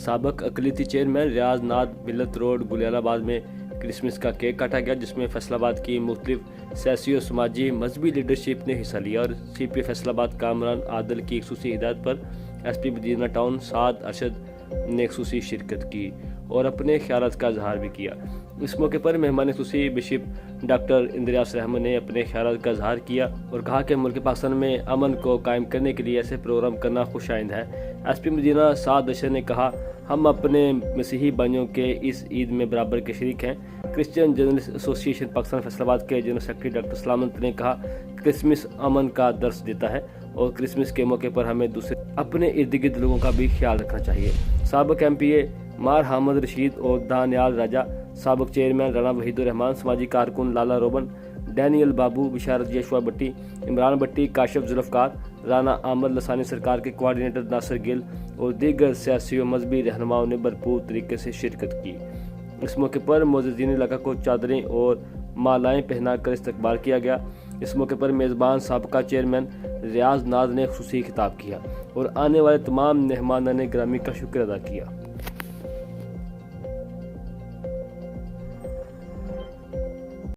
سابق اقلیتی چیئرمین ریاض ناد ملت روڈ گلیال آباد میں کرسمس کا کیک کاٹا گیا، جس میں فیصل آباد کی مختلف سیاسی و سماجی مذہبی لیڈرشپ نے حصہ لیا اور سی پی فیصل آباد کامران عادل کی خصوصی ہدایت پر ایس پی مدینہ ٹاؤن سعد ارشد نے خصوصی شرکت کی اور اپنے خیالات کا اظہار بھی کیا۔ اس موقع پر مہمان خصوصی بشپ ڈاکٹر اندریاس رحمن نے اپنے خیالات کا اظہار کیا اور کہا کہ ملک پاکستان میں امن کو قائم کرنے کے لیے ایسے پروگرام کرنا خوش آئند ہے۔ ایس پی مدینہ سعد ارشد نے کہا، ہم اپنے مسیحی بھائیوں کے اس عید میں برابر کے شریک ہیں۔ کرسچین جرنلسٹ ایسوسی ایشن پاکستان فیصل آباد کے جنرل سیکرٹری ڈاکٹر سلامت نے کہا، کرسمس امن کا درس دیتا ہے اور کرسمس کے موقع پر ہمیں دوسرے اپنے ارد گرد لوگوں کا بھی خیال رکھنا چاہیے۔ سابق ایم پی اے مار حامد رشید اور دانیال راجہ، سابق چیئرمین رانا وحید الرحمان، سماجی کارکن لالا روبن، ڈینیل بابو، بشارت یشوا بٹی، عمران بٹی، کاشف ذوالفقار، رانا عامر لسانی سرکار کے کوارڈینیٹر ناصر گل اور دیگر سیاسی و مذہبی رہنماؤں نے بھرپور طریقے سے شرکت کی۔ اس موقع پر معززین علاقہ کو چادریں اور مالائیں پہنا کر استقبال کیا گیا۔ اس موقع پر میزبان سابقہ چیئرمین ریاض ناز نے خصوصی خطاب کیا اور آنے والے تمام مہمانان گرامی کا شکر ادا کیا۔